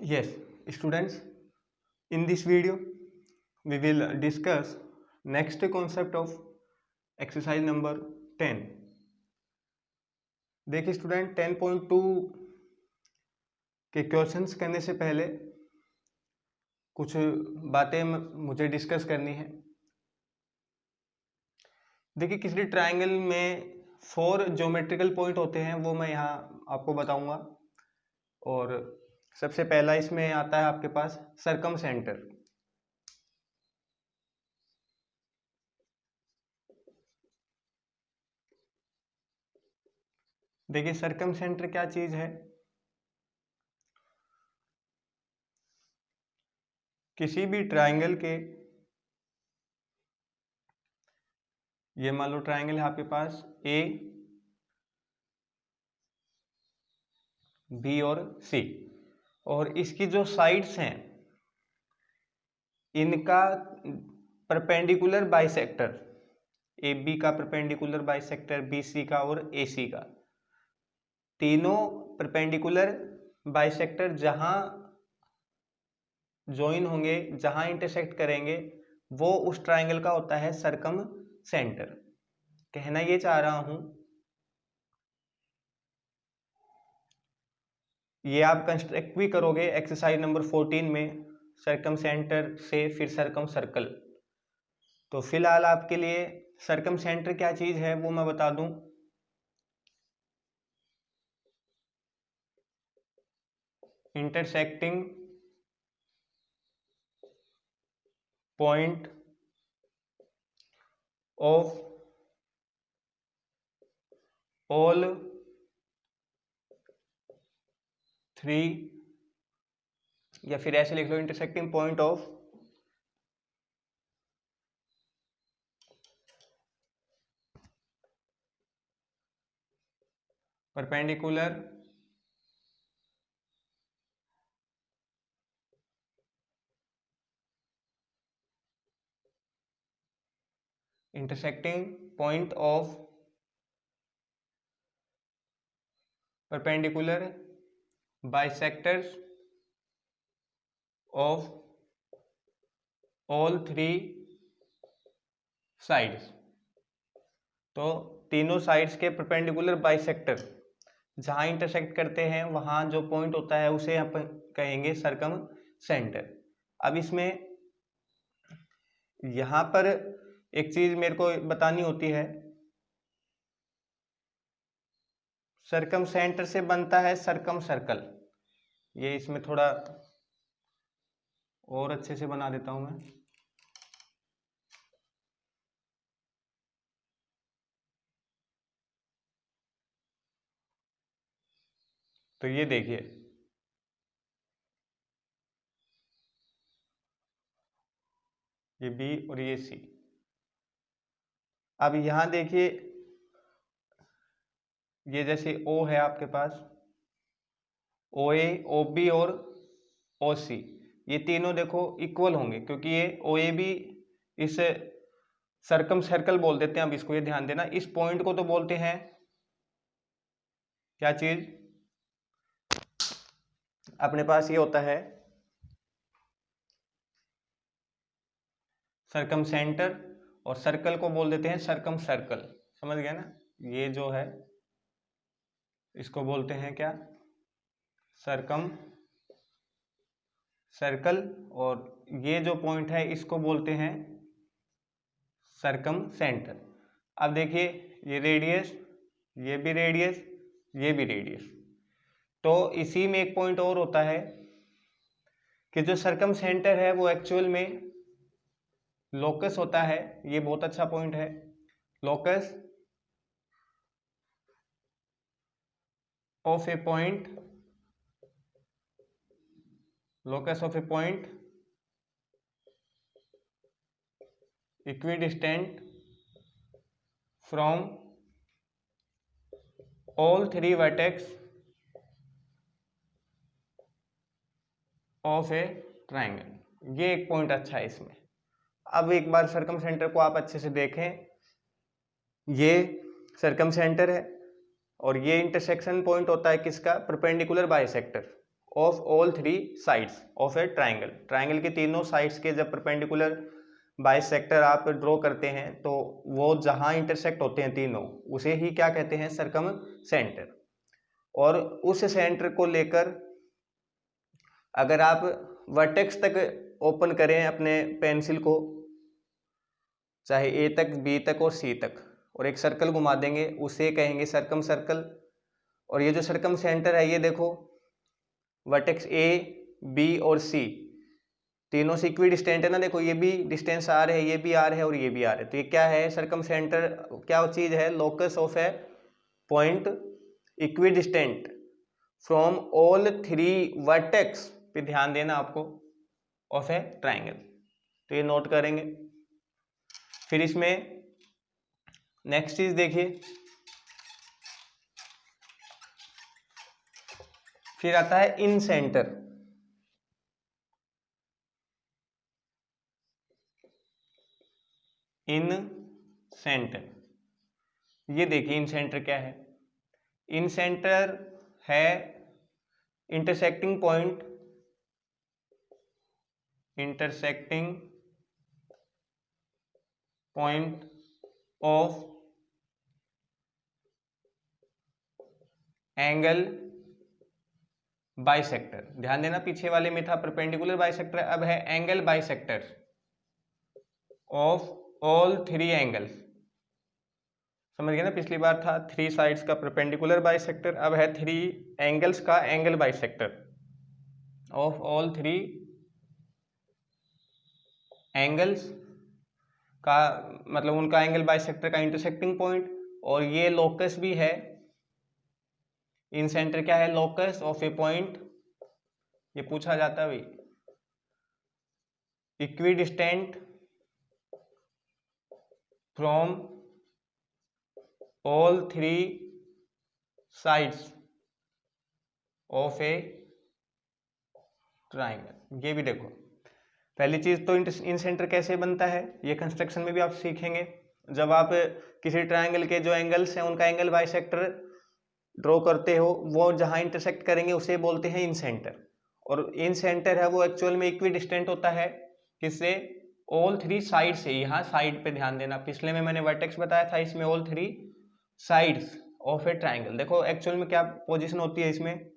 Yes, students, in this video we will discuss next concept of exercise number 10. देखिए student 10.2 के questions करने से पहले कुछ बातें मुझे डिस्कस करनी है। देखिए किसी ट्रायंगल में 4 ज्योमेट्रिकल पॉइंट होते हैं, वो मैं यहाँ आपको बताऊंगा। और सबसे पहला इसमें आता है आपके पास सर्कम सेंटर। देखिए सर्कम सेंटर क्या चीज है। किसी भी ट्रायंगल के, ये मान लो ट्रायंगल है आपके पास ए, बी और सी, और इसकी जो साइड्स हैं इनका परपेंडिकुलर बाइसेक्टर, ए बी का परपेंडिकुलर बाइसेक्टर, बी सी का और ए सी का, तीनों परपेंडिकुलर बाइसेक्टर जहां ज्वाइन होंगे, जहां इंटरसेक्ट करेंगे, वो उस ट्रायंगल का होता है सर्कम सेंटर। कहना ये चाह रहा हूं, ये आप कंस्ट्रक्ट भी करोगे एक्सरसाइज नंबर 14 में, सर्कम सेंटर से फिर सर्कम सर्कल। तो फिलहाल आपके लिए सर्कम सेंटर क्या चीज है वो मैं बता दूं। इंटरसेक्टिंग पॉइंट ऑफ ऑल 3, या फिर ऐसे लिख लो, intersecting point of perpendicular intersecting point of perpendicular bisectors of all 3 sides। तो तीनों साइड्स के परपेंडिकुलर बाइसेक्टर जहां इंटरसेक्ट करते हैं वहां जो पॉइंट होता है उसे हम कहेंगे सर्कम सेंटर। अब इसमें यहां पर एक चीज मेरे को बतानी होती है, सर्कम सेंटर से बनता है सर्कम सर्कल। ये इसमें थोड़ा और अच्छे से बना देता हूं मैं। तो ये देखिए, ये बी और ये सी। अब यहां देखिए, ये जैसे ओ है आपके पास, ओ ए, ओ बी और ओ सी, ये तीनों देखो इक्वल होंगे, क्योंकि ये ओ ए बी इस सर्कम सर्कल बोल देते हैं। अब इसको ये ध्यान देना, इस पॉइंट को तो बोलते हैं क्या चीज, अपने पास ये होता है सर्कम सेंटर, और सर्कल को बोल देते हैं सर्कम सर्कल। समझ गया ना। ये जो है इसको बोलते हैं क्या, सर्कम सर्कल, और ये जो पॉइंट है इसको बोलते हैं सर्कम सेंटर। अब देखिए, ये रेडियस, ये भी रेडियस, ये भी रेडियस। तो इसी में एक पॉइंट और होता है कि जो सर्कम सेंटर है वो एक्चुअल में लोकस होता है। ये बहुत अच्छा पॉइंट है, locus of A point, locus of a point equidistant from all 3 vertex of a triangle। ये एक पॉइंट अच्छा है इसमें। अब एक बार सर्कम सेंटर को आप अच्छे से देखें, ये सर्कम सेंटर है और ये इंटरसेक्शन पॉइंट होता है किसका, perpendicular bisector. Of all three sides of A triangle. Triangle के तीनों साइड्स के जब परपेंडिकुलर बाइसेक्टर आप ड्रॉ करते हैं तो वो जहां इंटरसेक्ट होते हैं तीनों, उसे ही क्या कहते हैं, सर्कम सेंटर। और उस सेंटर को लेकर अगर आप वर्टेक्स तक ओपन करें अपने पेंसिल को, चाहे ए तक, बी तक और सी तक, और एक सर्कल घुमा देंगे, उसे कहेंगे सर्कम सर्कल। और ये जो सर्कम सेंटर है, ये देखो वर्टेक्स ए, बी और सी तीनों से इक्वी डिस्टेंट है ना, देखो ये भी डिस्टेंस आर है, ये भी आर है और ये भी आर है। तो ये क्या है, सर्कम सेंटर क्या चीज है, locus of A point equi distant from all three vertex पे ध्यान देना आपको, ऑफ ए ट्राइंगल। तो ये नोट करेंगे। फिर इसमें नेक्स्ट चीज देखिए, फिर आता है इन सेंटर। इन सेंटर, ये देखिए इन सेंटर क्या है, इन सेंटर है intersecting point, intersecting point of angle bisector. ध्यान देना, पीछे वाले में था परपेंडिकुलर बाइसेक्टर, अब है angle bisector of all three angles. समझ गए ना, पिछली बार था थ्री साइड्स का परपेंडिकुलर बाइसेक्टर, अब है थ्री एंगल्स का angle bisector of all three angles का, मतलब उनका एंगल बाइसेक्टर का इंटरसेक्टिंग पॉइंट। और ये लोकस भी है, इन सेंटर क्या है, लोकस ऑफ ए पॉइंट, ये पूछा जाता है भाई, equi distant from all three sides of A triangle. ये भी देखो, पहली चीज तो इन सेंटर कैसे बनता है, ये कंस्ट्रक्शन में भी आप सीखेंगे। जब आप किसी ट्राइंगल के जो एंगल्स हैं उनका एंगल बाइसेक्टर ड्रॉ करते हो, वो जहां इंटरसेक्ट करेंगे उसे बोलते हैं इन सेंटर। और इन सेंटर है वो एक्चुअल में इक्वी डिस्टेंट होता है किससे, ऑल थ्री साइड से। यहाँ साइड पे ध्यान देना, पिछले में मैंने वर्टेक्स बताया था, इसमें all three sides of A triangle. देखो एक्चुअल में क्या पोजीशन होती है इसमें,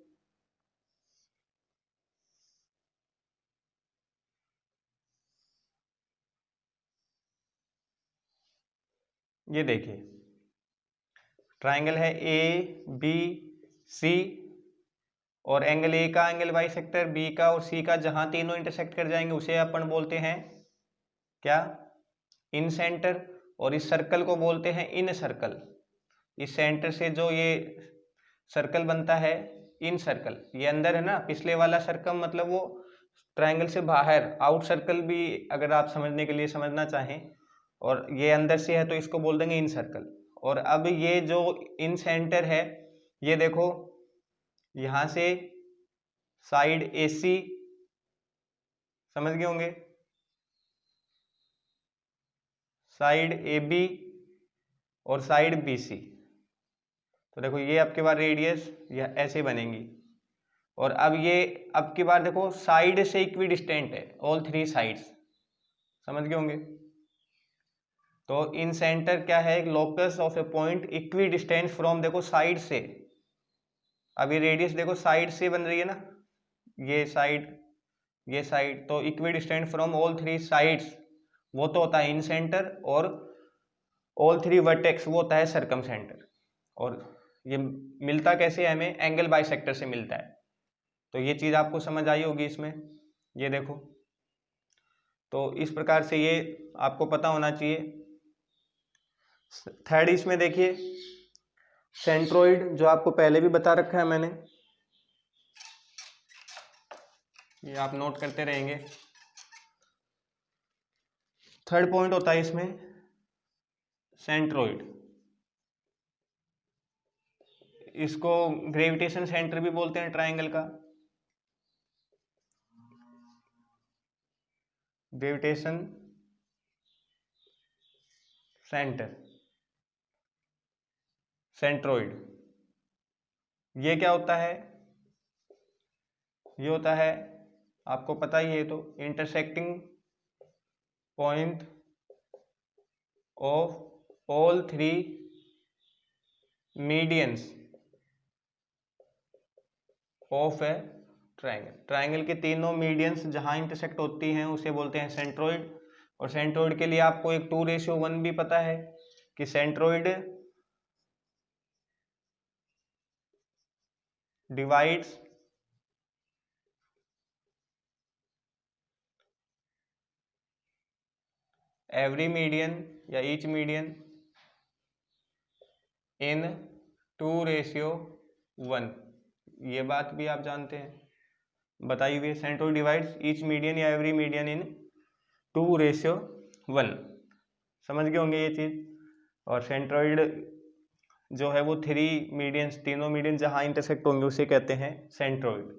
ये देखिए ट्राइंगल है ए बी सी, और एंगल ए का एंगल बाइसेक्टर, बी का और सी का जहां तीनों इंटरसेक्ट कर जाएंगे उसे अपन बोलते हैं क्या, इन सेंटर। और इस सर्कल को बोलते हैं इन सर्कल। इस सेंटर से जो ये सर्कल बनता है, इन सर्कल, ये अंदर है ना, पिछले वाला सर्कल मतलब वो ट्राइंगल से बाहर, आउट सर्कल भी अगर आप समझने के लिए समझना चाहें, और ये अंदर से है तो इसको बोल देंगे इन सर्कल। और अब ये जो इन सेंटर है, ये देखो यहां से साइड AC समझ गए होंगे, साइड AB और साइड BC। तो देखो ये अब की बार रेडियस यह ऐसे बनेंगी। और अब ये अब की बार देखो साइड से इक्वी डिस्टेंट है, ऑल थ्री साइड्स, समझ गए होंगे। तो इन सेंटर क्या है, एक locus of A point equi distant from, देखो साइड से, अब ये रेडियस देखो साइड से बन रही है ना, ये साइड ये साइड, तो equi distant from all three sides वो तो होता है इन सेंटर, और ऑल थ्री वर्टेक्स वो होता है सर्कम सेंटर। और ये मिलता कैसे है हमें, एंगल बाइसेक्टर से मिलता है। तो ये चीज आपको समझ आई होगी इसमें, ये देखो। तो इस प्रकार से ये आपको पता होना चाहिए। थर्ड इसमें देखिए सेंट्रोइड, जो आपको पहले भी बता रखा है मैंने, ये आप नोट करते रहेंगे। थर्ड पॉइंट होता है इसमें सेंट्रोइड, इसको ग्रेविटेशन सेंटर भी बोलते हैं ट्राइंगल का, ग्रेविटेशन सेंटर, सेंट्रोइड। ये क्या होता है, ये होता है, आपको पता ही है, तो intersecting point of all three medians of A triangle. Triangle के तीनों मीडियंस जहां इंटरसेक्ट होती हैं उसे बोलते हैं सेंट्रोइड। और सेंट्रोइड के लिए आपको एक 2:1 भी पता है कि सेंट्रोइड डिवाइड्स एवरी मीडियन या ईच मीडियन इन 2:1। ये बात भी आप जानते हैं, बताई हुई है। सेंट्रोइड डिवाइड्स ईच मीडियन या एवरी मीडियन इन 2:1। समझ गए होंगे ये चीज। और सेंट्रोइड जो है वो 3 मीडियंस, तीनों मीडियन जहां इंटरसेक्ट होंगे उसे कहते हैं सेंट्रोइड।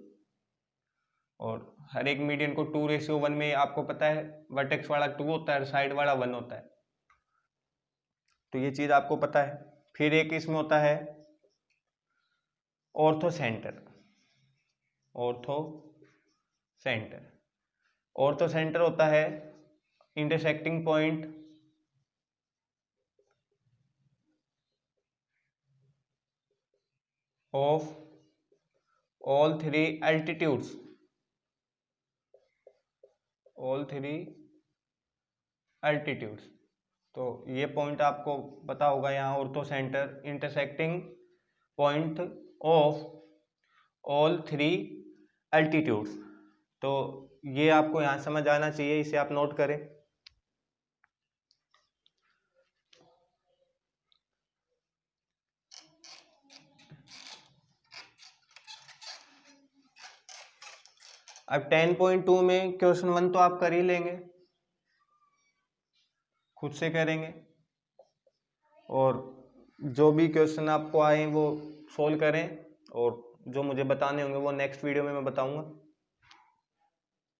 और हर एक मीडियन को 2:1 में, आपको पता है वर्टेक्स वाला 2 होता है और साइड वाला 1 होता है, तो ये चीज आपको पता है। फिर एक इसमें होता है ortho centre. Ortho centre, ortho centre होता है intersecting point of all three altitudes. All three altitudes, तो ये पॉइंट आपको पता होगा यहाँ, ortho centre intersecting point of all three altitudes. तो ये आपको यहाँ समझ आना चाहिए, इसे आप नोट करें। अब 10.2 में क्वेश्चन 1 तो आप कर ही लेंगे, खुद से करेंगे, और जो भी क्वेश्चन आपको आए वो सोल्व करें, और जो मुझे बताने होंगे वो नेक्स्ट वीडियो में मैं बताऊंगा।